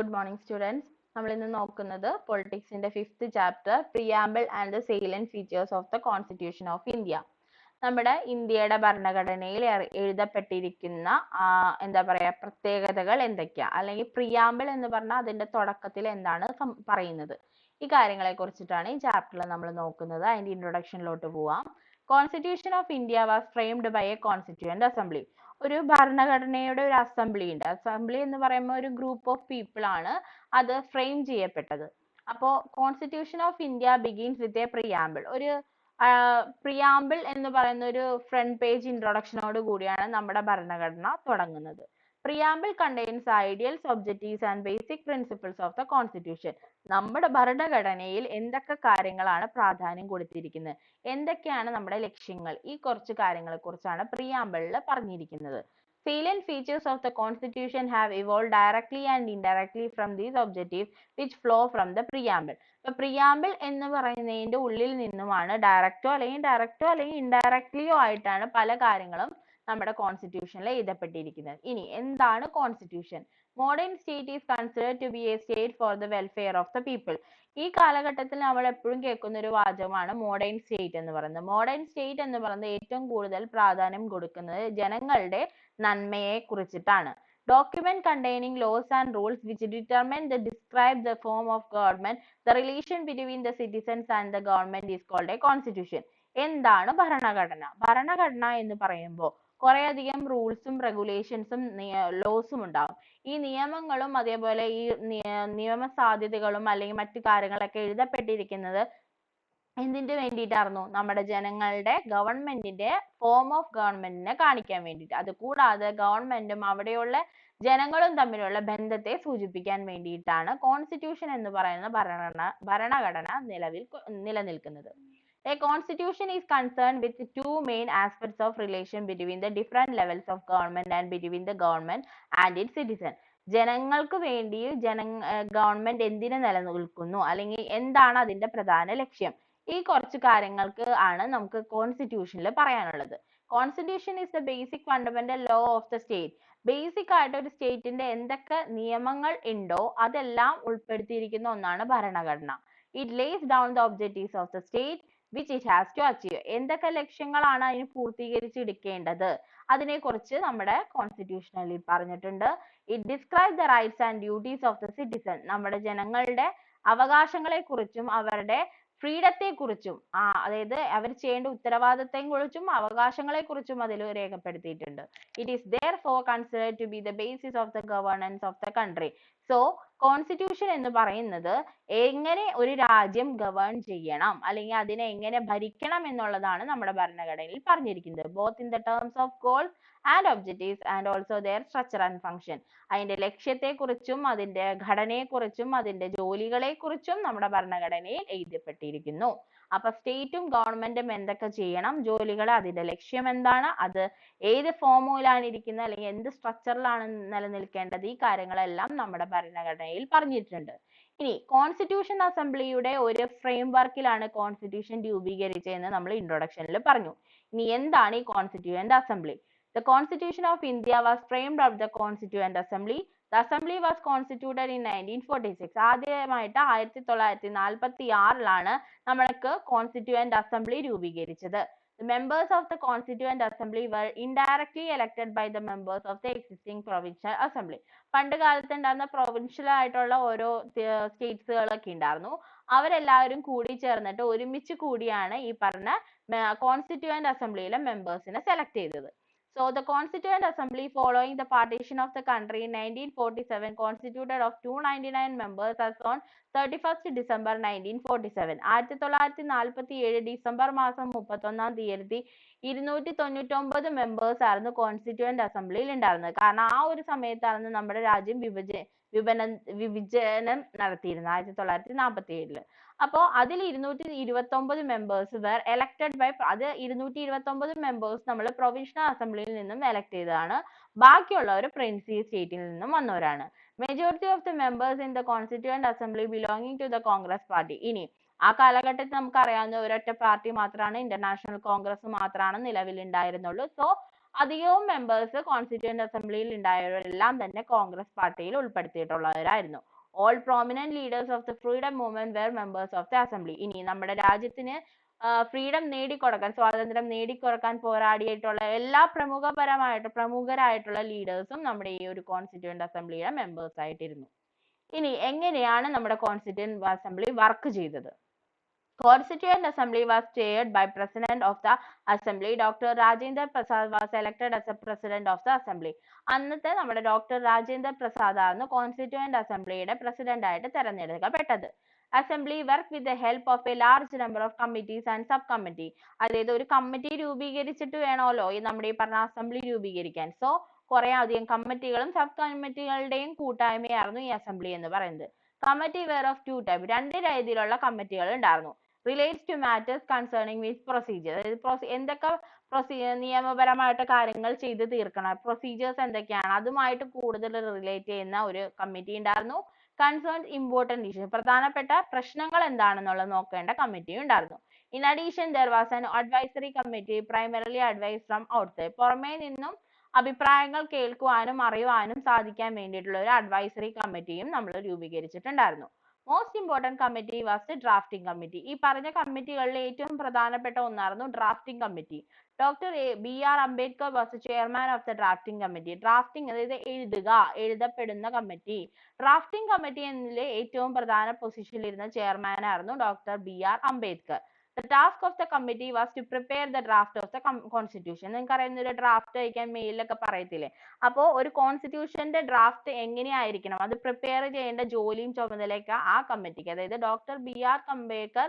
Good morning, students. നമ്മൾ ഇന്ന് നോക്കുന്നത് പൊളിറ്റിക്സിന്റെ 5th chapter preamble and the salient features of the constitution of India. നമ്മുടെ ഇന്ത്യയുടെ ഭരണഘടനയിൽ എഴുതപ്പെട്ടിരിക്കുന്ന എന്താ പറയാ പ്രത്യേകതകൾ എന്തൊക്കെയാ, അല്ലെങ്കിൽ പ്രിയാമ്പിൾ എന്ന് പറഞ്ഞാൽ അതിന്റെ തുടക്കത്തിൽ എന്താണ് പറയുന്നത്, ഈ കാര്യങ്ങളെ കുറിച്ചിട്ടാണ് ഈ ചാപ്റ്ററിൽ നമ്മൾ നോക്കുന്നത്. അതിന്റെ ഇൻട്രൊഡക്ഷനിലോട്ട് പോവാം. Constitution of India was framed by a constituent assembly. ഒരു ഭരണഘടനയുടെ ഒരു അസംബ്ലി ഉണ്ട്. അസംബ്ലി എന്ന് പറയുമ്പോൾ ഒരു ഗ്രൂപ്പ് ഓഫ് പീപ്പിൾ ആണ് അത് ഫ്രെയിം ചെയ്യപ്പെട്ടത്. അപ്പോൾ constitution of India begins with a preamble. ഒരു പ്രിയാമ്പിൾ എന്ന് പറയുന്ന ഒരു ഫ്രണ്ട് പേജ് ഇൻട്രൊഡക്ഷനോട് കൂടിയാണ് നമ്മുടെ ഭരണഘടന തുടങ്ങുന്നത്. Preamble contains ideals, objectives and basic principles of the constitution. നമ്മുടെ ഭരണഘടനയിൽ എന്തൊക്കെ കാര്യങ്ങളാണ് പ്രാധാന്യം കൊടുത്തിരിക്കുന്നത്, എന്തൊക്കെയാണ് നമ്മുടെ ലക്ഷ്യങ്ങൾ, ഈ കുറച്ച് കാര്യങ്ങളെ കുറിച്ചാണ് പ്രിയാമ്പിളിൽ പറഞ്ഞിരിക്കുന്നത്. Salient features of the constitution have evolved directly and indirectly from these objectives which flow from the preamble. ഇപ്പൊ പ്രിയാമ്പിൾ എന്ന് പറയുന്നതിന്റെ ഉള്ളിൽ നിന്നുമാണ് ഡയറക്റ്റോ അല്ലെങ്കിൽ ഇൻഡയറക്ട്ലിയോ ആയിട്ടാണ് പല കാര്യങ്ങളും നമ്മുടെ കോൺസ്റ്റിറ്റ്യൂഷനിൽ എഴുതപ്പെട്ടിരിക്കുന്നത്. ഇനി എന്താണ് constitution? Modern state is considered to be a state for the welfare of the people. ഈ കാലഘട്ടത്തിൽ നമ്മൾ എപ്പോഴും കേൾക്കുന്ന ഒരു വാചകമാണ് മോഡേൺ സ്റ്റേറ്റ് എന്ന് പറയുന്നത്. മോഡേൺ സ്റ്റേറ്റ് എന്ന് പറയുന്നത് ഏറ്റവും കൂടുതൽ പ്രാധാന്യം കൊടുക്കുന്നത് ജനങ്ങളുടെ നന്മയെ കുറിച്ചിട്ടാണ്. Document containing laws and rules which describe the form of government, the relation between the citizens and the government is called a constitution. എന്താണ് ഭരണഘടന? ഭരണഘടന എന്ന് പറയുമ്പോൾ കുറേയധികം റൂൾസും റെഗുലേഷൻസും ലോസും ഉണ്ടാവും. ഈ നിയമങ്ങളും അതേപോലെ ഈ നിയമ സാധ്യതകളും അല്ലെങ്കിൽ മറ്റു കാര്യങ്ങളൊക്കെ എഴുതപ്പെട്ടിരിക്കുന്നത് എന്തിന്റെ വേണ്ടിയിട്ടായിരുന്നു? നമ്മുടെ ജനങ്ങളുടെ ഗവൺമെന്റിന്റെ ഫോം ഓഫ് ഗവൺമെന്റിനെ കാണിക്കാൻ വേണ്ടിയിട്ട്. അത് കൂടാതെ ഗവൺമെന്റും അവിടെയുള്ള ജനങ്ങളും തമ്മിലുള്ള ബന്ധത്തെ സൂചിപ്പിക്കാൻ വേണ്ടിയിട്ടാണ് കോൺസ്റ്റിറ്റ്യൂഷൻ എന്ന് പറയുന്ന ഭരണഘടന നിലനിൽക്കുന്നത്. A constitution is concerned with two main aspects of relation between the different levels of government and between the government and its citizen. ജനങ്ങൾക്ക് വേണ്ടി ഗവൺമെന്റ് എന്തിനു നിലനിൽക്കുന്നു, അല്ലെങ്കിൽ എന്താണ് അതിന്റെ പ്രധാന ലക്ഷ്യം, ഈ കുറച്ച് കാര്യങ്ങൾക്ക് ആണ് നമുക്ക് കോൺസ്റ്റിറ്റ്യൂഷനിൽ പറയാനുള്ളത്. Constitution is the basic fundamental law of the state. Basic ആയിട്ട് ഒരു സ്റ്റേറ്റിന്റെ എന്തൊക്കെ നിയമങ്ങൾ ഉണ്ടോ അതെല്ലാം ഉൾപ്പെടുത്തിയിരിക്കുന്ന ഒന്നാണ് ഭരണഘടന. It lays down the objectives of the state which it has to achieve. എന്തൊക്കെ ലക്ഷ്യങ്ങളാണ് അതിന് പൂർത്തീകരിച്ചെടുക്കേണ്ടത് അതിനെക്കുറിച്ച് നമ്മുടെ കോൺസ്റ്റിറ്റ്യൂഷനിൽ പറഞ്ഞിട്ടുണ്ട്. It describes the rights and duties of the citizen. നമ്മുടെ ജനങ്ങളുടെ അവകാശങ്ങളെ കുറിച്ചും അവരുടെ ഫ്രീഡത്തെ കുറിച്ചും അതായത് അവർ ചെയ്യേണ്ട ഉത്തരവാദിത്തത്തെ കുറിച്ചും അവകാശങ്ങളെ കുറിച്ചും അതിൽ രേഖപ്പെടുത്തിയിട്ടുണ്ട്. It is therefore considered to be the basis of the governance of the country. So constitution എന്ന് പറയുന്നത് എങ്ങനെ ഒരു രാജ്യം ഗവേൺ ചെയ്യണം അല്ലെങ്കിൽ അതിനെ എങ്ങനെ ഭരിക്കണം എന്നുള്ളതാണ് നമ്മുടെ ഭരണഘടനയിൽ പറഞ്ഞിരിക്കുന്നത്. Both in the terms of goals and objectives and also their structure and function. അതിന്റെ ലക്ഷ്യത്തെക്കുറിച്ചും അതിന്റെ ഘടനയെക്കുറിച്ചും അതിന്റെ ജോലികളെക്കുറിച്ചും നമ്മുടെ ഭരണഘടനയിൽ എഴുതപ്പെട്ടിരിക്കുന്നു. അപ്പൊ സ്റ്റേറ്റും ഗവൺമെന്റും എന്തൊക്കെ ചെയ്യണം, ജോലികൾ, അതിന്റെ ലക്ഷ്യം എന്താണ്, അത് ഏത് ഫോമുലാണ് ഇരിക്കുന്നത് അല്ലെങ്കിൽ എന്ത് സ്ട്രക്ചറിലാണ് നിലനിൽക്കേണ്ടത്, ഈ കാര്യങ്ങളെല്ലാം നമ്മുടെ ഭരണഘടനയിൽ പറഞ്ഞിട്ടുണ്ട്. ഇനി കോൺസ്റ്റിറ്റ്യൂഷൻ അസംബ്ലിയുടെ ഒരു ഫ്രെയിം വർക്കിലാണ് കോൺസ്റ്റിറ്റ്യൂഷൻ രൂപീകരിച്ചതെന്ന് നമ്മൾ ഇൻട്രൊഡക്ഷനിൽ പറഞ്ഞു. ഇനി എന്താണ് ഈ constituent assembly? The Constitution of India was framed of the Constituent Assembly. The Assembly was constituted in 1946. ആദ്യമായിട്ട് 1946 നമ്മൾക്ക് കോൺസ്റ്റിറ്റ്യൂവന്റ് അസംബ്ലി രൂപീകരിച്ചത്. The members of the Constituent Assembly were indirectly elected by the members of the existing provincial assembly. പണ്ട് കാലത്ത് ഉണ്ടായിരുന്ന provincial ആയിട്ടുള്ള ഓരോ സ്റ്റേറ്റ്സുകളൊക്കെ ഉണ്ടായിരുന്നു. അവരെല്ലാവരും കൂടി ചേർന്നിട്ട് ഒരുമിച്ച് കൂടിയാണ് ഈ പറഞ്ഞ കോൺസ്റ്റിറ്റ്യൂവന്റ് അസംബ്ലിയിലെ മെമ്പേഴ്സിനെ സെലക്ട് ചെയ്തത്. So the Constituent Assembly following the partition of the country in 1947 constituted of 299 members as on 31st December 1947. 1947 December മാസം 31-ാം തീയതി 299 മെമ്പേഴ്സ് ആയിരുന്നു കോൺസ്റ്റിറ്റ്യൂവന്റ് അസംബ്ലിയിൽ ഉണ്ടായിരുന്നത്. കാരണം ആ ഒരു സമയത്തായിരുന്നു നമ്മുടെ രാജ്യം വിഭജനം നടത്തിയിരുന്നത് 1947. അപ്പോൾ അതിൽ 229 മെമ്പേഴ്സ് were elected by അത് 229 മെമ്പേഴ്സ് നമ്മൾ പ്രൊവിൻഷ്യൽ അസംബ്ലിയിൽ നിന്നും എലക്ട് ചെയ്തതാണ്. ബാക്കിയുള്ളവർ പ്രിൻസി സ്റ്റേറ്റിൽ നിന്നും വന്നവരാണ്. Majority of the members in the constituent assembly belonging to the Congress party. ഇനി ആ കാലഘട്ടത്തിൽ നമുക്ക് അറിയാവുന്ന ഒരൊറ്റ പാർട്ടി മാത്രമാണ്, ഇന്റർനാഷണൽ കോൺഗ്രസ് മാത്രമാണ് നിലവിലുണ്ടായിരുന്നുള്ളൂ. സോ അധികവും മെമ്പേഴ്സ് കോൺസ്റ്റിറ്റ്യൂവന്റ് അസംബ്ലിയിൽ ഉണ്ടായവരെല്ലാം തന്നെ കോൺഗ്രസ് പാർട്ടിയിൽ ഉൾപ്പെടുത്തിയിട്ടുള്ളവരായിരുന്നു. All prominent leaders of the freedom movement were members of the assembly. ഇനി നമ്മുടെ രാജ്യത്തിന് ഫ്രീഡം നേടിക്കൊടുക്കാൻ, സ്വാതന്ത്ര്യം നേടിക്കൊടുക്കാൻ പോരാടിയിട്ടുള്ള എല്ലാ പ്രമുഖരായിട്ടുള്ള ലീഡേഴ്സും നമ്മുടെ ഈ ഒരു കോൺസ്റ്റിറ്റ്യൂവന്റ് അസംബ്ലിയുടെ മെമ്പേഴ്സ് ആയിട്ടിരുന്നു. ഇനി എങ്ങനെയാണ് നമ്മുടെ കോൺസ്റ്റിറ്റ്യൂവന്റ് അസംബ്ലി വർക്ക് ചെയ്തത്? Constituent Assembly was chaired by President of the Assembly. Dr. Rajendra Prasad was elected as a President of the Assembly. അന്നത്തെ നമ്മുടെ ഡോക്ടർ രാജേന്ദ്ര പ്രസാദ് ആണ് കോൺസ്റ്റിറ്റ്യൂവന്റ് അസംബ്ലിയുടെ പ്രസിഡന്റ് ആയിട്ട് തെരഞ്ഞെടുക്കപ്പെട്ടത്. Assembly work with the help of A large number of committees and sub committee. അതായത് ഒരു committee രൂപീകരിച്ചിട്ട് വേണമല്ലോ ഈ നമ്മുടെ ഈ പറഞ്ഞ അസംബ്ലി രൂപീകരിക്കാൻ. സോ കുറെ അധികം കമ്മിറ്റികളും സബ് കമ്മിറ്റികളുടെയും കൂട്ടായ്മയായിരുന്നു ഈ അസംബ്ലി എന്ന് പറയുന്നത്. Committee were of two type, രണ്ട് രീതിയിലുള്ള കമ്മിറ്റികൾ ഉണ്ടായിരുന്നു. Relates to matters concerning with procedure, അതായത് എന്തൊക്കെ നിയമപരമായിട്ട് കാര്യങ്ങൾ ചെയ്ത് തീർക്കണം, പ്രൊസീജിയേഴ്സ് എന്തൊക്കെയാണ് അതുമായിട്ട് കൂടുതൽ റിലേറ്റ് ചെയ്യുന്ന ഒരു കമ്മിറ്റി ഉണ്ടായിരുന്നു. കൺസേൺസ് ഇമ്പോർട്ടന്റ് ഇഷ്യൂ, പ്രധാനപ്പെട്ട പ്രശ്നങ്ങൾ എന്താണെന്നുള്ളത് നോക്കേണ്ട കമ്മിറ്റി ഉണ്ടായിരുന്നു. In addition there was an advisory committee primarily advice from outside, പുറമേ നിന്നും അഭിപ്രായങ്ങൾ കേൾക്കുവാനും അറിയുവാനും സാധിക്കാൻ വേണ്ടിയിട്ടുള്ള ഒരു അഡ്വൈസറി കമ്മിറ്റിയും നമ്മൾ രൂപീകരിച്ചിട്ടുണ്ടായിരുന്നു. Most important committee was the drafting committee. ഈ പറഞ്ഞ കമ്മിറ്റികളിൽ ഏറ്റവും പ്രധാനപ്പെട്ട ഒന്നായിരുന്നു drafting committee. Doctor BR Ambedkar was chairman of the drafting committee. Drafting അതായത് എഴുതപ്പെടുന്ന കമ്മിറ്റി. ഡ്രാഫ്റ്റിംഗ് കമ്മിറ്റി എന്നതിലെ ഏറ്റവും പ്രധാന പൊസിഷനിൽ ഇരുന്ന ചെയർമാൻ ആയിരുന്നു doctor BR Ambedkar. The task of the committee was to prepare the draft of the constitution. നിങ്ങൾക്ക് അറിയുന്ന ഒരു ഡ്രാഫ്റ്റ് അയക്കാൻ മെയിലൊക്കെ പറയത്തില്ലേ, അപ്പോൾ ഒരു കോൺസ്റ്റിറ്റ്യൂഷന്റെ ഡ്രാഫ്റ്റ് എങ്ങനെയായിരിക്കണം അത് പ്രിപ്പയർ ചെയ്യേണ്ട ജോലിയും ചുമതലയൊക്കെ ആ കമ്മിറ്റിക്ക്, അതായത് ഡോക്ടർ BR അംബേദ്കർ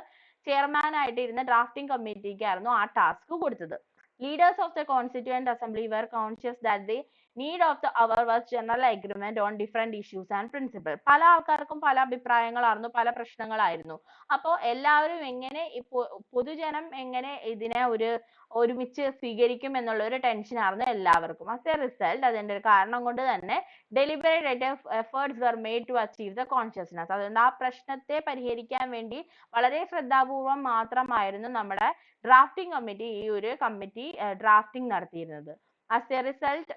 ചെയർമാൻ ആയിട്ടിരുന്ന ഡ്രാഫ്റ്റിംഗ് കമ്മിറ്റിക്കായിരുന്നു ആ ടാസ്ക് കൊടുത്തത്. Leaders of the Constituent Assembly were conscious that the need of the hour was general agreement on different issues and principles. പല ആൾക്കാർക്കും പല അഭിപ്രായങ്ങളായിരുന്നു, പല പ്രശ്നങ്ങളായിരുന്നു. അപ്പോൾ എല്ലാവരും എങ്ങനെ പൊതുജനം എങ്ങനെ ഇതിനെ ഒരുമിച്ച് സ്വീകരിക്കും എന്നുള്ള ഒരു ടെൻഷൻ ആയിരുന്നു എല്ലാവർക്കും. As a result, അതിന്റെ ഒരു കാരണം കൊണ്ട് തന്നെ deliberate efforts were made to achieve the consciousness. അതുകൊണ്ട് ആ പ്രശ്നത്തെ പരിഹരിക്കാൻ വേണ്ടി വളരെ ശ്രദ്ധാപൂർവം മാത്രമായിരുന്നു നമ്മുടെ ഡ്രാഫ്റ്റിംഗ് കമ്മിറ്റി ഈ ഒരു കമ്മിറ്റി ഡ്രാഫ്റ്റിംഗ് നടത്തിയിരുന്നത്. As a result,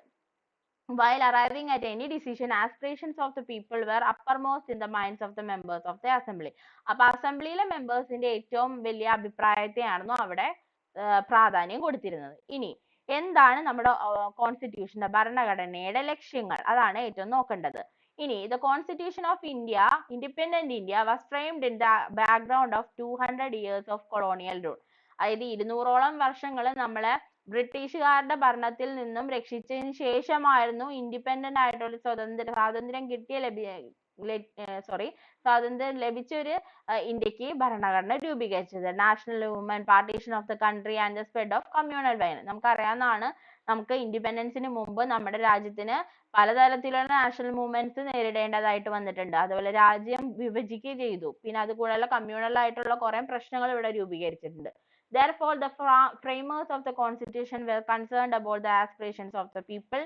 while arriving at any decision, aspirations of the people were uppermost in the minds of the members of the assembly. അപ്പോൾ അസംബ്ലിയിലെ മെമ്പേഴ്സിന്റെ ഏറ്റവും വലിയ അഭിപ്രായത്തെയായിരുന്നു അവിടെ പ്രാധാന്യം കൊടുത്തിരുന്നത്. ഇനി എന്താണ് നമ്മുടെ കോൺസ്റ്റിറ്റ്യൂഷന്റെ ഭരണഘടനയുടെ ലക്ഷ്യങ്ങൾ, അതാണ് ഏറ്റവും നോക്കേണ്ടത്. ഇനി the Constitution of India, Independent India, was framed in the background of 200 years of colonial rule. അതായത് 200ഓളം വർഷങ്ങൾ നമ്മളെ ബ്രിട്ടീഷുകാരുടെ ഭരണത്തിൽ നിന്നും രക്ഷിച്ചതിന് ശേഷമായിരുന്നു ഇൻഡിപെൻഡന്റ് ആയിട്ടുള്ള സ്വാതന്ത്ര്യം ലഭിച്ച ഒരു ഇന്ത്യക്ക് ഭരണഘടന രൂപീകരിച്ചത്. National movement, partition of the country and the spread of communal violence. നമുക്കറിയാവുന്നതാണ്, നമുക്ക് ഇൻഡിപെൻഡൻസിന് മുമ്പ് നമ്മുടെ രാജ്യത്തിന് പലതരത്തിലുള്ള നാഷണൽ മൂവ്മെന്റ്സ് നേരിടേണ്ടതായിട്ട് വന്നിട്ടുണ്ട്. അതുപോലെ രാജ്യം വിഭജിക്കുകയും ചെയ്തു. പിന്നെ അതുകൂടാതെ കമ്മ്യൂണൽ ആയിട്ടുള്ള കുറെ പ്രശ്നങ്ങൾ ഇവിടെ രൂപീകരിച്ചിട്ടുണ്ട്. Therefore, the framers of the constitution were concerned about the aspirations of the people,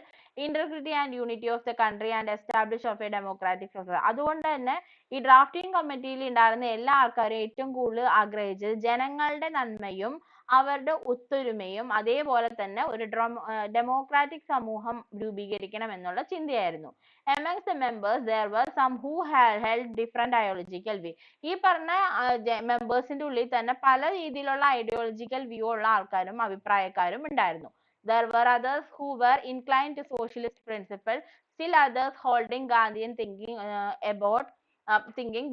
integrity and unity of the country and establishment of a democratic society. അതുകൊണ്ട് തന്നെ ഈ ഡ്രാഫ്റ്റിംഗ് കമ്മിറ്റിയിൽ ഉണ്ടായിരുന്ന എല്ലാ ആൾക്കാരും ഏറ്റവും കൂടുതൽ ആഗ്രഹിച്ചത് ജനങ്ങളുടെ നന്മയും അവരുടെ ഒത്തൊരുമയും അതേപോലെ തന്നെ ഒരു ഡെമോക്രാറ്റിക് സമൂഹം രൂപീകരിക്കണം എന്നുള്ള ചിന്തയായിരുന്നു. Amongst the members there were some who had held different ideological view. ഈ പറഞ്ഞ മെമ്പേഴ്സിന്റെ ഉള്ളിൽ തന്നെ പല രീതിയിലുള്ള ഐഡിയോളജിക്കൽ വ്യൂ ഉള്ള ആൾക്കാരും അഭിപ്രായക്കാരും ഉണ്ടായിരുന്നു. There were others who were inclined to socialist principles, still others holding Gandhian thinking,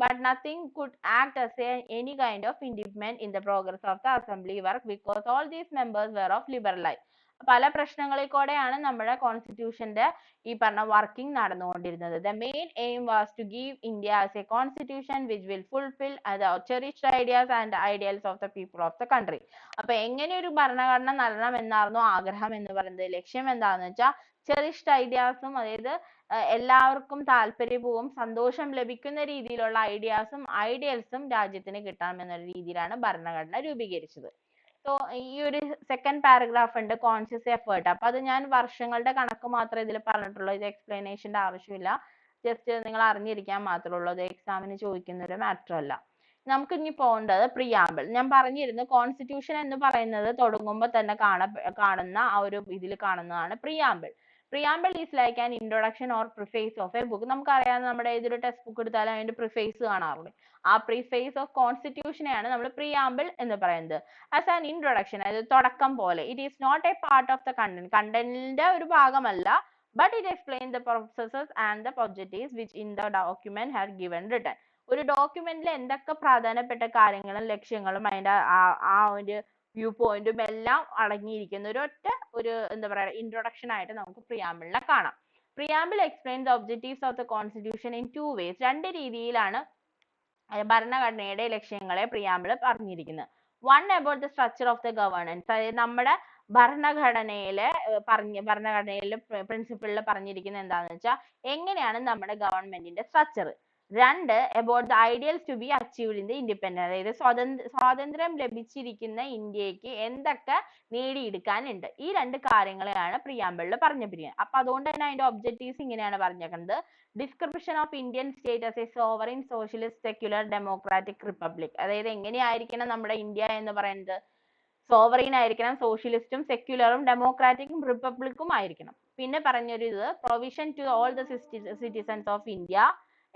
but nothing could act as any kind of impediment in the progress of the assembly work because all these members were of liberal life. പല പ്രശ്നങ്ങളിൽ കൂടെയാണ് നമ്മുടെ കോൺസ്റ്റിറ്റ്യൂഷന്റെ ഈ പറഞ്ഞ working നടന്നുകൊണ്ടിരുന്നത്. The main aim was to give India as a constitution which will fulfill the cherished ideas and ideals of the people of the country. അപ്പൊ എങ്ങനെ ഒരു ഭരണഘടന നൽകണം എന്നായിരുന്നു ആഗ്രഹം എന്ന് പറയുന്നത്. ലക്ഷ്യം എന്താണെന്ന് വെച്ചാൽ ചെറിഷ്ഡ് ഐഡിയാസും, അതായത് എല്ലാവർക്കും താല്പര്യവും സന്തോഷം ലഭിക്കുന്ന രീതിയിലുള്ള ഐഡിയൽസും രാജ്യത്തിന് കിട്ടണം എന്ന രീതിയിലാണ് ഭരണഘടന രൂപീകരിച്ചത്. സോ ഈ ഒരു സെക്കൻഡ് പാരഗ്രാഫ് ഉണ്ട്, കോൺഷ്യസ് എഫേർട്ട്. അപ്പൊ അത് ഞാൻ വർഷങ്ങളുടെ കണക്ക് മാത്രമേ ഇതിൽ പറഞ്ഞിട്ടുള്ളൂ. ഇത് എക്സ്പ്ലനേഷന്റെ ആവശ്യമില്ല, ജസ്റ്റ് നിങ്ങൾ അറിഞ്ഞിരിക്കാൻ മാത്രമേ ഉള്ളൂ. അത് എക്സാമിന് ചോദിക്കുന്ന ഒരു മാറ്റർ അല്ല. നമുക്ക് ഇനി പോകേണ്ടത് പ്രിയാമ്പിൾ. ഞാൻ പറഞ്ഞിരുന്നു കോൺസ്റ്റിറ്റ്യൂഷൻ എന്ന് പറയുന്നത് തുടങ്ങുമ്പോൾ തന്നെ കാണുന്ന ആ ഒരു ഇതിൽ കാണുന്നതാണ് preamble. Preamble is like an introduction or preface of A book. നമുക്കറിയാം, നമ്മുടെ ഏതൊരു ടെക്സ്റ്റ് ബുക്ക് എടുത്താലും അതിന്റെ പ്രിഫേസ് കാണാറുണ്ട്. ആ പ്രിഫേസ് ഓഫ് കോൺസ്റ്റിറ്റ്യൂഷനെയാണ് നമ്മൾ പ്രിയാമ്പിൾ എന്ന് പറയുന്നത്. ആസ് ആൻ ഇൻട്രൊഡക്ഷൻ, അതായത് തുടക്കം പോലെ. It is not a part of the content, കണ്ടന്റിന്റെ ഒരു ഭാഗമല്ല. But it explains the processes and the objectives which in the document have given written. ഒരു ഡോക്യുമെന്റിൽ എന്തൊക്കെ പ്രധാനപ്പെട്ട കാര്യങ്ങളും ലക്ഷ്യങ്ങളും അതിന്റെ ആ ഒരു വ്യൂ പോയിന്റും എല്ലാം അടങ്ങിയിരിക്കുന്ന ഒരു എന്താ പറയുക ഇൻട്രൊഡക്ഷൻ ആയിട്ട് നമുക്ക് പ്രിയാമ്പിളിനെ കാണാം. Preamble explain the objectives of the constitution in 2 ways. രണ്ട് രീതിയിലാണ് ഭരണഘടനയുടെ ലക്ഷ്യങ്ങളെ പ്രിയാമ്പിൾ പറഞ്ഞിരിക്കുന്നത്. One about the structure of the governance, അതായത് നമ്മുടെ ഭരണഘടനയിലെ പ്രിൻസിപ്പിളിൽ പറഞ്ഞിരിക്കുന്നത് എന്താണെന്ന് വെച്ചാൽ എങ്ങനെയാണ് നമ്മുടെ ഗവൺമെന്റിന്റെ സ്ട്രക്ചർ. രണ്ട്, about the ideals to be achieved in the independence, അതായത് സ്വാതന്ത്ര്യം ലഭിച്ചിരിക്കുന്ന ഇന്ത്യക്ക് എന്തൊക്കെ നേടിയെടുക്കാനുണ്ട്. ഈ രണ്ട് കാര്യങ്ങളെയാണ് പ്രിയാമ്പിളിൽ പറഞ്ഞിരിക്കുന്നത്. അപ്പൊ അതുകൊണ്ട് തന്നെ അതിന്റെ ഒബ്ജക്റ്റീവ്സ് ഇങ്ങനെയാണ് പറഞ്ഞേക്കുന്നത്. Description of Indian state as A sovereign socialist secular democratic republic, അതായത് എങ്ങനെയായിരിക്കണം നമ്മുടെ ഇന്ത്യ എന്ന് പറയുന്നത്. സോവറിൻ ആയിരിക്കണം, സോഷ്യലിസ്റ്റും സെക്യുലറും ഡെമോക്രാറ്റിക്കും റിപ്പബ്ലിക്കും ആയിരിക്കണം. പിന്നെ പറഞ്ഞൊരു ഇത് provision to all the citizens of India,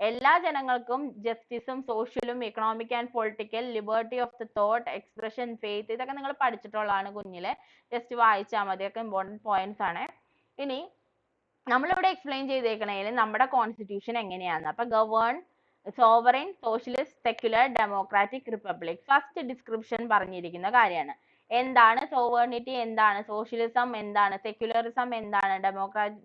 എല്ലാ ജനങ്ങൾക്കും ജസ്റ്റിസും സോഷ്യലും economic and political liberty of the thought expression faith, ഇതൊക്കെ നിങ്ങൾ പഠിച്ചിട്ടുള്ളതാണ് കുഞ്ഞിലെ, ജസ്റ്റ് വായിച്ചാൽ മതി, ഒക്കെ ഇമ്പോർട്ടൻറ്റ് പോയിന്റ്സ് ആണ്. ഇനി നമ്മളിവിടെ എക്സ്പ്ലെയിൻ ചെയ്തേക്കണേൽ നമ്മുടെ കോൺസ്റ്റിറ്റ്യൂഷൻ എങ്ങനെയാണ്. അപ്പൊ govern sovereign socialist secular democratic republic. First description പറഞ്ഞിരിക്കുന്ന കാര്യമാണ്. എന്താണ് സോവേർണിറ്റി, എന്താണ് സോഷ്യലിസം, എന്താണ് സെക്യുലറിസം, എന്താണ്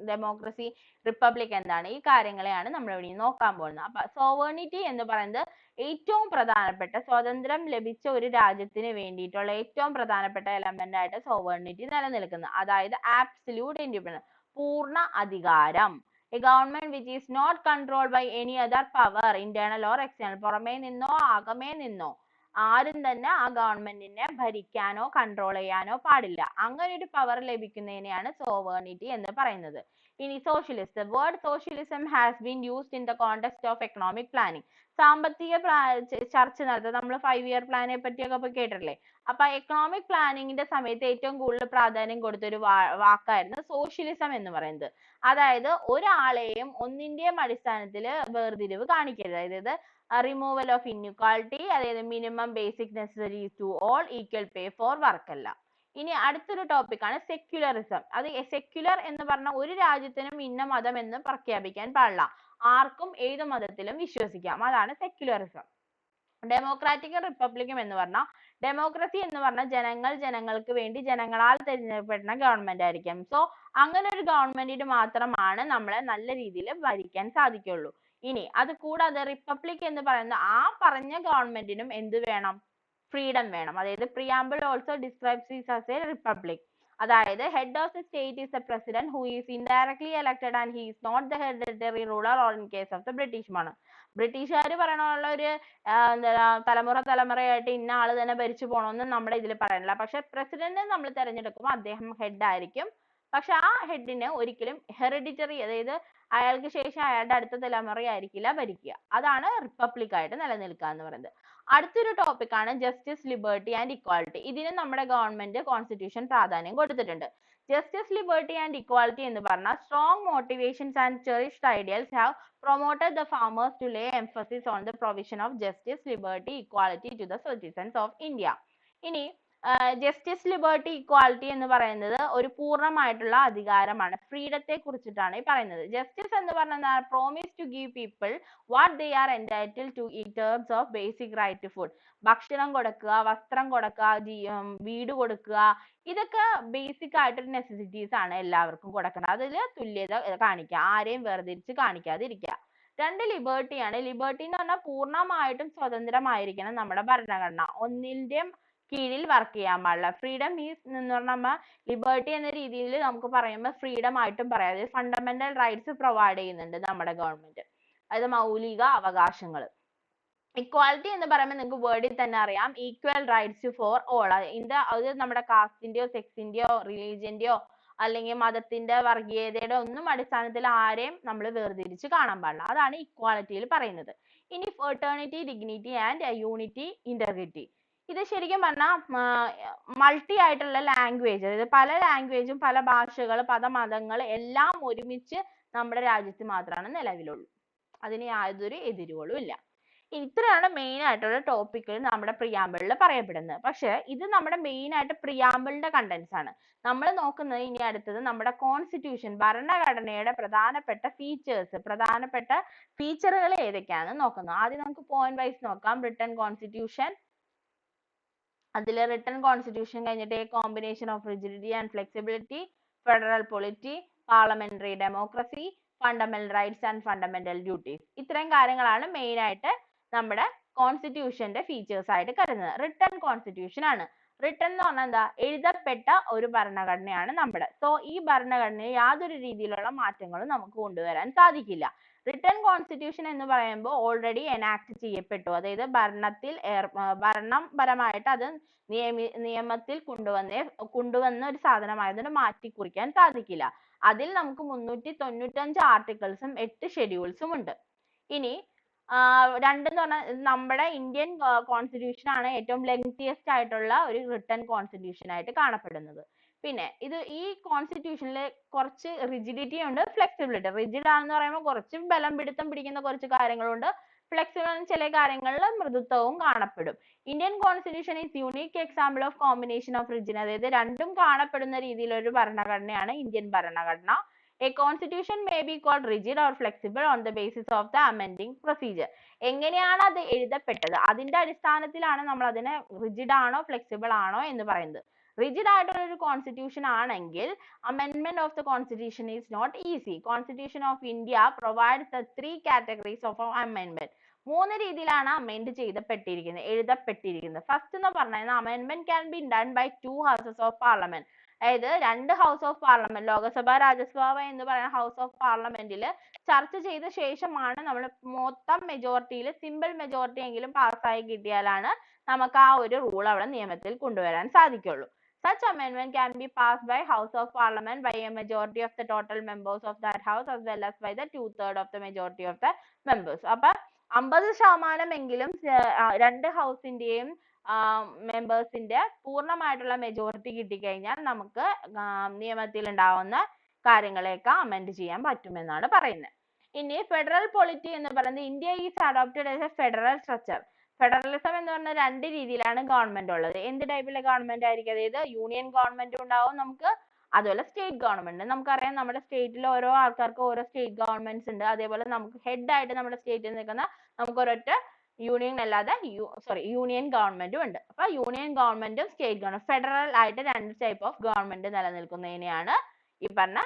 ഡെമോക്രസി, റിപ്പബ്ലിക് എന്താണ്, ഈ കാര്യങ്ങളെയാണ് നമ്മൾ ഇവിടെ നോക്കാൻ പോകുന്നത്. അപ്പൊ സോവേർണിറ്റി എന്ന് പറയുന്നത് ഏറ്റവും പ്രധാനപ്പെട്ട സ്വാതന്ത്ര്യം ലഭിച്ച ഒരു രാജ്യത്തിന് വേണ്ടിയിട്ടുള്ള ഏറ്റവും പ്രധാനപ്പെട്ട എലമെന്റ് ആയിട്ട് സോവേർണിറ്റി നിലനിൽക്കുന്നത്. അതായത് ആബ്സല്യൂട്ട് ഇൻഡിപെൻഡൻസ്, പൂർണ്ണ അധികാരം. A government which is not controlled by any other power, internal or external, പുറമേ നിന്നോ അകമേ നിന്നോ ആരും തന്നെ ആ ഗവൺമെന്റിനെ ഭരിക്കാനോ കൺട്രോൾ ചെയ്യാനോ പാടില്ല. അങ്ങനെ ഒരു പവർ ലഭിക്കുന്നതിനെയാണ് സോവേർണിറ്റി എന്ന് പറയുന്നത്. ഇനി socialist. Word socialism has been used in the context of economic planning. സാമ്പത്തിക ചർച്ച നടത്തുക, നമ്മൾ 5 year പ്ലാനെ പറ്റിയൊക്കെ കേട്ടിട്ടില്ലേ. അപ്പൊ എക്കണോമിക് പ്ലാനിങ്ങിന്റെ സമയത്ത് ഏറ്റവും കൂടുതൽ പ്രാധാന്യം കൊടുത്തൊരു വാക്കായിരുന്നു സോഷ്യലിസം എന്ന് പറയുന്നത്. അതായത് ഒരാളെയും ഒന്നിന്റെയും അടിസ്ഥാനത്തിൽ വേർതിരിവ് കാണിക്കരുത്. അതായത് റിമൂവൽ ഓഫ് ഇൻഇക്വാലിറ്റി, അതായത് minimum basic necessities to all, equal pay for work അല്ല. ഇനി അടുത്തൊരു ടോപ്പിക്കാണ് സെക്യുലറിസം. അത് സെക്യുലർ എന്ന് പറഞ്ഞാൽ ഒരു രാജ്യത്തിനും ഇന്ന മതം എന്ന് പ്രഖ്യാപിക്കാൻ പാടില്ല, ആർക്കും ഏത് മതത്തിലും വിശ്വസിക്കാം, അതാണ് സെക്യുലറിസം. ഡെമോക്രാറ്റിക് റിപ്പബ്ലിക്കും എന്ന് പറഞ്ഞാൽ, ഡെമോക്രസി എന്ന് പറഞ്ഞാൽ ജനങ്ങൾക്ക് വേണ്ടി ജനങ്ങളാൽ തിരഞ്ഞെടുക്കപ്പെടുന്ന ഗവൺമെന്റ് ആയിരിക്കും. സോ അങ്ങനെ ഒരു ഗവൺമെന്റിന് മാത്രമാണ് നമ്മളെ നല്ല രീതിയിൽ ഭരിക്കാൻ സാധിക്കുള്ളൂ. ഇനി അത് കൂടാതെ റിപ്പബ്ലിക് എന്ന് പറയുന്ന ആ പറഞ്ഞ ഗവൺമെന്റിനും എന്ത് വേണം, ഫ്രീഡം വേണം. അതായത് preamble also describes this as a republic. അതായത് head of the state is the president who is indirectly elected and he is not the hereditary ruler or in case of the British. ബ്രിട്ടീഷുകാർ പറയണുള്ള ഒരു തലമുറയായിട്ട് ഇന്ന ആള് തന്നെ ഭരിച്ചു പോകണമെന്ന് നമ്മുടെ ഇതിൽ പറയാനില്ല. പക്ഷെ പ്രസിഡന്റ് നമ്മൾ തിരഞ്ഞെടുക്കുമ്പോൾ അദ്ദേഹം ഹെഡ് ആയിരിക്കും. പക്ഷെ ആ ഹെഡിന് ഒരിക്കലും ഹെറിഡിറ്ററി, അതായത് അയാൾക്ക് ശേഷം അയാളുടെ അടുത്ത തലമുറയായിരിക്കില്ല ഭരിക്കുക. അതാണ് റിപ്പബ്ലിക് ആയിട്ട് നിലനിൽക്കുക എന്ന് പറയുന്നത്. അടുത്തൊരു ടോപ്പിക്കാണ് ജസ്റ്റിസ്, ലിബർട്ടി ആൻഡ് ഇക്വാലിറ്റി. ഇതിന് നമ്മുടെ ഗവൺമെന്റ് കോൺസ്റ്റിറ്റ്യൂഷൻ പ്രാധാന്യം കൊടുത്തിട്ടുണ്ട്. ജസ്റ്റിസ്, ലിബർട്ടി ആൻഡ് ഇക്വാലിറ്റി എന്ന് പറഞ്ഞാൽ strong motivations and cherished ideals have promoted the farmers to lay emphasis on the provision of justice, liberty, equality to the citizens of India. ഇനി justice, liberty, equality എന്ന് പറയുന്നത് ഒരു പൂർണ്ണമായിട്ടുള്ള അധികാരമാണ്, ഫ്രീഡത്തെ കുറിച്ചിട്ടാണ് ഈ പറയുന്നത്. ജസ്റ്റിസ് എന്ന് പറഞ്ഞാൽ promise to give people what they are entitled to in terms of basic right to food. ഭക്ഷണം കൊടുക്കുക, വസ്ത്രം കൊടുക്കുക, വീട് കൊടുക്കുക, ഇതൊക്കെ ബേസിക് ആയിട്ടൊരു നെസസിറ്റീസ് ആണ് എല്ലാവർക്കും കൊടുക്കണം. അതിൽ തുല്യത കാണിക്കുക, ആരെയും വേർതിരിച്ച് കാണിക്കാതിരിക്കുക. രണ്ട്, ലിബർട്ടിയാണ്. ലിബർട്ടി എന്ന് പറഞ്ഞാൽ പൂർണ്ണമായിട്ടും സ്വതന്ത്രമായിരിക്കണം നമ്മുടെ ഭരണഘടന, ഒന്നിന്റെയും കീഴിൽ വർക്ക് ചെയ്യാൻ പാടില്ല. ഫ്രീഡം ഈസ് എന്ന് പറഞ്ഞാൽ ലിബർട്ടി എന്ന രീതിയിൽ നമുക്ക് പറയുമ്പോൾ ഫ്രീഡം ആയിട്ടും പറയാം. അതായത് ഫണ്ടമെന്റൽ റൈറ്റ്സ് പ്രൊവൈഡ് ചെയ്യുന്നുണ്ട് നമ്മുടെ ഗവൺമെന്റ്, അതായത് മൗലിക അവകാശങ്ങൾ. ഇക്വാലിറ്റി എന്ന് പറയുമ്പോൾ നിങ്ങൾക്ക് വേർഡിൽ തന്നെ അറിയാം, ഈക്വൽ റൈറ്റ്സ് ഫോർ ഓൾ. അത് നമ്മുടെ കാസ്റ്റിന്റെയോ സെക്സിന്റെയോ റിലീജിയന്റെയോ അല്ലെങ്കിൽ മതത്തിന്റെ വർഗീയതയുടെ ഒന്നും അടിസ്ഥാനത്തിൽ ആരെയും നമ്മൾ വേർതിരിച്ച് കാണാൻ പാടില്ല. അതാണ് ഇക്വാലിറ്റിയിൽ പറയുന്നത്. ഇനി fraternity, dignity and unity, integrity. ഇത് ശരിക്കും പറഞ്ഞാൽ മൾട്ടി ആയിട്ടുള്ള ലാംഗ്വേജ്, അതായത് പല ലാംഗ്വേജും പല ഭാഷകൾ പദമതങ്ങൾ എല്ലാം ഒരുമിച്ച് നമ്മുടെ രാജ്യത്ത് മാത്രമാണ് നിലവിലുള്ളൂ. അതിന് യാതൊരു എതിരുകളും ഇല്ല. ഇത്രയാണ് മെയിൻ ആയിട്ടുള്ള ടോപ്പിക്കുകൾ നമ്മുടെ പ്രിയാമ്പിളിൽ പറയപ്പെടുന്നത്. പക്ഷെ ഇത് നമ്മുടെ മെയിൻ ആയിട്ട് പ്രിയാമ്പിളിന്റെ കണ്ടന്റ്സ് ആണ്. നമ്മൾ നോക്കുന്നത് ഇനി അടുത്തത് നമ്മുടെ കോൺസ്റ്റിറ്റ്യൂഷൻ, ഭരണഘടനയുടെ പ്രധാനപ്പെട്ട ഫീച്ചേഴ്സ്, പ്രധാനപ്പെട്ട ഫീച്ചറുകൾ ഏതൊക്കെയാണെന്ന് നോക്കുന്നത്. ആദ്യം നമുക്ക് പോയിന്റ് വൈസ് നോക്കാം. റിട്ടൺ കോൺസ്റ്റിറ്റ്യൂഷൻ, അതിൽ റിട്ടൺ കോൺസ്റ്റിറ്റ്യൂഷൻ കഴിഞ്ഞിട്ട് combination of rigidity and flexibility, federal polity, parliamentary democracy, fundamental rights and fundamental duties. ഇത്രയും കാര്യങ്ങളാണ് മെയിൻ ആയിട്ട് നമ്മുടെ കോൺസ്റ്റിറ്റ്യൂഷന്റെ ഫീച്ചേഴ്സ് ആയിട്ട് കരുതുന്നത്. റിട്ടൺ കോൺസ്റ്റിറ്റ്യൂഷൻ ആണ്. റിട്ടൺ എന്ന് പറഞ്ഞാൽ എന്താ? എഴുതപ്പെട്ട ഒരു ഭരണഘടനയാണ് നമ്മുടെ. സോ ഈ ഭരണഘടനയിൽ യാതൊരു രീതിയിലുള്ള മാറ്റങ്ങളും നമുക്ക് കൊണ്ടുവരാൻ സാധിക്കില്ല. റിട്ടൺ കോൺസ്റ്റിറ്റ്യൂഷൻ എന്ന് പറയുമ്പോൾ ഓൾറെഡി എനാക്ട് ചെയ്യപ്പെട്ടു, അതായത് ഭരണപരമായിട്ട് അത് നിയമത്തിൽ കൊണ്ടുവന്ന ഒരു സാധനമായതിന് മാറ്റി കുറിക്കാൻ സാധിക്കില്ല. അതിൽ നമുക്ക് 395 ആർട്ടിക്കിൾസും 8 ഷെഡ്യൂൾസും ഉണ്ട്. ഇനി രണ്ടെന്ന് പറഞ്ഞാൽ നമ്മുടെ ഇന്ത്യൻ കോൺസ്റ്റിറ്റ്യൂഷൻ ആണ് ഏറ്റവും ലെങ്തിയസ്റ്റ് ആയിട്ടുള്ള ഒരു റിട്ടൺ കോൺസ്റ്റിറ്റ്യൂഷൻ ആയിട്ട് കാണപ്പെടുന്നത്. പിന്നെ ഈ കോൺസ്റ്റിറ്റ്യൂഷനിൽ കുറച്ച് റിജിഡിറ്റി ഉണ്ട്, ഫ്ലെക്സിബിലിറ്റി. റിജിഡ് ആണെന്ന് പറയുമ്പോൾ കുറച്ച് ബലം പിടുത്തം പിടിക്കുന്ന കുറച്ച് കാര്യങ്ങളുണ്ട്, ഫ്ലെക്സിബിൾ ചില കാര്യങ്ങളിൽ മൃദുത്വവും കാണപ്പെടും. Indian constitution is unique example of combination of rigid, അതായത് രണ്ടും കാണപ്പെടുന്ന രീതിയിലൊരു ഭരണഘടനയാണ് ഇന്ത്യൻ ഭരണഘടന. A constitution may be called rigid or flexible on the basis of the amending procedure. എങ്ങനെയാണ് അത് എഴുതപ്പെട്ടത് അതിന്റെ അടിസ്ഥാനത്തിലാണ് നമ്മൾ അതിനെ റിജിഡ് ആണോ ഫ്ലെക്സിബിൾ ആണോ എന്ന് പറയുന്നത്. റിജിഡ് ആയിട്ടുള്ള ഒരു കോൺസ്റ്റിറ്റ്യൂഷൻ ആണെങ്കിൽ amendment of the constitution is not easy. Constitution of India provides the 3 categories of amendment. 3 രീതിയിലാണ് amend ചെയ്യപ്പെട്ടിരിക്കുന്നത്, എഴുതപ്പെട്ടിരിക്കുന്നത്. ഫസ്റ്റ് എന്ന് പറഞ്ഞാൽ amendment can be done by 2 houses of parliament. അതായത് 2 house of parliament, Lok Sabha Rajya Sabha എന്ന് പറയുന്ന ഹൗസ് ഓഫ് പാർലമെന്റിൽ ചർച്ച ചെയ്ത ശേഷമാണ് നമ്മൾ മൊത്തം മെജോറിറ്റിയിൽ സിമ്പിൾ മെജോറിറ്റി എങ്കിലും പാസ്സായി കിട്ടിയാലാണ് നമുക്ക് ആ ഒരു റൂൾ അവിടെ നിയമത്തിൽ കൊണ്ടുവരാൻ സാധിക്കുള്ളൂ. Such amendment can be passed by House of Parliament by a majority of the total members of that house as well as by the 2/3 of the majority of the members. അപ്പൊ 50% എങ്കിലും 2 ഹൗസിന്റെയും മെമ്പേഴ്സിന്റെ പൂർണ്ണമായിട്ടുള്ള majority കിട്ടിക്കഴിഞ്ഞാൽ നമുക്ക് നിയമത്തിൽ ഉണ്ടാവുന്ന കാര്യങ്ങളെയൊക്കെ amend ചെയ്യാൻ പറ്റുമെന്നാണ് പറയുന്നത്. ഇനി ഫെഡറൽ പൊളിറ്റി എന്ന് പറയുന്നത് India is adopted as A federal structure. Federalism എന്ന് പറഞ്ഞാൽ 2 രീതിയിലാണ് ഗവൺമെന്റ് ഉള്ളത്. എന്ത് ടൈപ്പിലെ ഗവൺമെന്റ് ആയിരിക്കും? അതായത് യൂണിയൻ ഗവൺമെന്റ് ഉണ്ടാവും നമുക്ക്, അതുപോലെ സ്റ്റേറ്റ് ഗവൺമെന്റ്. നമുക്കറിയാം നമ്മുടെ സ്റ്റേറ്റിൽ ഓരോ ആൾക്കാർക്ക് ഓരോ സ്റ്റേറ്റ് ഗവൺമെന്റ്സ് ഉണ്ട്. അതേപോലെ നമുക്ക് ഹെഡ് ആയിട്ട് നമ്മുടെ സ്റ്റേറ്റിൽ നിൽക്കുന്ന നമുക്ക് ഒരൊറ്റ യൂണിയൻ അല്ലാതെ യൂണിയൻ ഗവൺമെന്റും ഉണ്ട്. അപ്പൊ യൂണിയൻ ഗവൺമെന്റും സ്റ്റേറ്റ് ഗവൺമെന്റ് ഫെഡറൽ ആയിട്ട് 2 ടൈപ്പ് ഓഫ് ഗവൺമെന്റ് നിലനിൽക്കുന്നതിനെയാണ് ഈ പറഞ്ഞ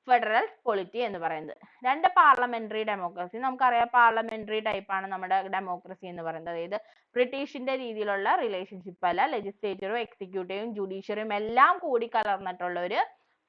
ഫെഡറൽ പൊളിറ്റി എന്ന് പറയുന്നത്. 2 പാർലമെന്ററി ഡെമോക്രസി. നമുക്കറിയാം പാർലമെന്ററി ടൈപ്പ് ആണ് നമ്മുടെ ഡെമോക്രസി എന്ന് പറയുന്നത്. അതായത് ബ്രിട്ടീഷിന്റെ രീതിയിലുള്ള റിലേഷൻഷിപ്പ് അല്ല, ലെജിസ്ലേറ്ററും എക്സിക്യൂട്ടീവും ജുഡീഷ്യറിയും എല്ലാം കൂടി കലർന്നിട്ടുള്ള ഒരു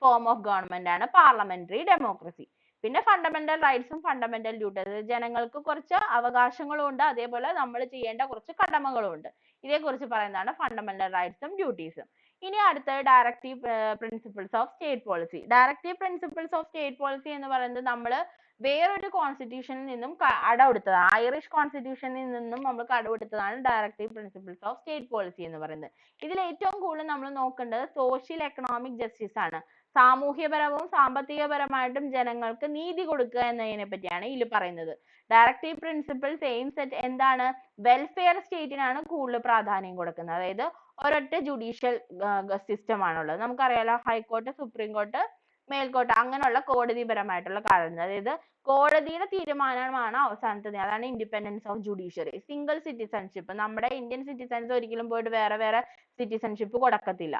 ഫോം ഓഫ് ഗവൺമെന്റ് ആണ് പാർലമെന്ററി ഡെമോക്രസി. പിന്നെ ഫണ്ടമെന്റൽ റൈറ്റ്സും ഫണ്ടമെന്റൽ ഡ്യൂട്ടീസ്. ജനങ്ങൾക്ക് കുറച്ച് അവകാശങ്ങളും ഉണ്ട്, അതേപോലെ നമ്മൾ ചെയ്യേണ്ട കുറച്ച് കടമകളും ഉണ്ട്. ഇതേക്കുറിച്ച് പറയുന്നതാണ് ഫണ്ടമെന്റൽ റൈറ്റ്സും ഡ്യൂട്ടീസും. ഇനി അടുത്തത് directive principles of state policy. Directive principles of state policy എന്ന് പറയുന്നത് നമ്മൾ വേറൊരു കോൺസ്റ്റിറ്റ്യൂഷനിൽ നിന്നും കടമെടുത്തതാണ്. ഐറിഷ് കോൺസ്റ്റിറ്റ്യൂഷനിൽ നിന്നും നമ്മൾ കടമെടുത്തതാണ് directive principles of state policy എന്ന് പറയുന്നത്. ഇതിൽ ഏറ്റവും കൂടുതൽ നമ്മൾ നോക്കേണ്ടത് സോഷ്യൽ എക്കണോമിക് ജസ്റ്റിസ് ആണ്. സാമൂഹ്യപരവും സാമ്പത്തികപരമായിട്ടും ജനങ്ങൾക്ക് നീതി കൊടുക്കുക എന്നതിനെ പറ്റിയാണ് ഇതിൽ പറയുന്നത്. ഡയറക്റ്റീവ് പ്രിൻസിപ്പിൾസ് എയിംസ് അറ്റ് എന്താണ്? വെൽഫെയർ സ്റ്റേറ്റിനാണ് കൂടുതൽ പ്രാധാന്യം കൊടുക്കുന്നത്. അതായത് ഒരൊറ്റ ജുഡീഷ്യൽ സിസ്റ്റം ആണുള്ളത്. നമുക്കറിയാലോ ഹൈക്കോർട്ട്, സുപ്രീം കോർട്ട്, മേൽക്കോട്ട് അങ്ങനെയുള്ള കോടതിപരമായിട്ടുള്ള കാര്യങ്ങൾ. അതായത് കോടതിയുടെ തീരുമാനമാണ് അവസാനത്തെ. അതാണ് independence of judiciary. Single citizenship. നമ്മുടെ ഇന്ത്യൻ സിറ്റിസൺസ് ഒരിക്കലും പോയിട്ട് വേറെ സിറ്റിസൺഷിപ്പ് കൊടുക്കത്തില്ല.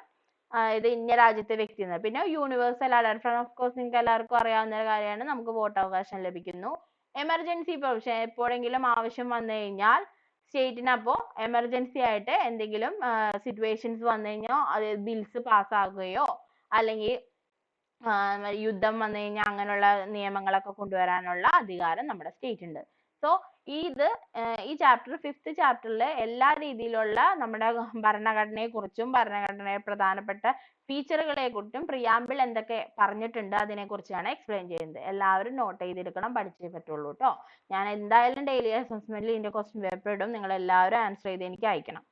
ഇത് ഇന്ന രാജ്യത്തെ വ്യക്തി എന്ന്. പിന്നെ യൂണിവേഴ്സൽ അഡാപ്ഷൻ. ഓഫ് കോഴ്സ് നിങ്ങൾക്ക് എല്ലാവർക്കും അറിയാവുന്ന ഒരു കാര്യമാണ്, നമുക്ക് വോട്ടവകാശം ലഭിക്കുന്നു. Emergency provision. എപ്പോഴെങ്കിലും ആവശ്യം വന്നു കഴിഞ്ഞാൽ സ്റ്റേറ്റിന് അപ്പോൾ എമർജൻസി ആയിട്ട് എന്തെങ്കിലും സിറ്റുവേഷൻസ് വന്നു കഴിഞ്ഞാൽ അത് ബിൽസ് പാസ്സാകുകയോ അല്ലെങ്കിൽ യുദ്ധം വന്നു കഴിഞ്ഞാൽ അങ്ങനെയുള്ള നിയമങ്ങളൊക്കെ കൊണ്ടുവരാനുള്ള അധികാരം നമ്മുടെ സ്റ്റേറ്റ് ഉണ്ട്. സോ ഈ ചാപ്റ്റർ 5th ചാപ്റ്ററിൽ എല്ലാ രീതിയിലുള്ള നമ്മുടെ ഭരണഘടനയെ കുറിച്ചും ഭരണഘടനയുടെ പ്രധാനപ്പെട്ട ഫീച്ചറുകളെ കുറിച്ചും പ്രിയാമ്പിൾ എന്തൊക്കെ പറഞ്ഞിട്ടുണ്ട് അതിനെ കുറിച്ചാണ് എക്സ്പ്ലെയിൻ ചെയ്യുന്നത്. എല്ലാവരും നോട്ട് ചെയ്തെടുക്കണം, പഠിച്ചേ പറ്റുള്ളൂ കേട്ടോ. ഞാൻ എന്തായാലും ഡെയിലി അസസ്മെന്റിൽ ഇതിന്റെ ക്വസ്റ്റ്യൻ പേപ്പർ ഇടും, നിങ്ങൾ എല്ലാവരും ആൻസർ ചെയ്ത് എനിക്ക് അയക്കണം.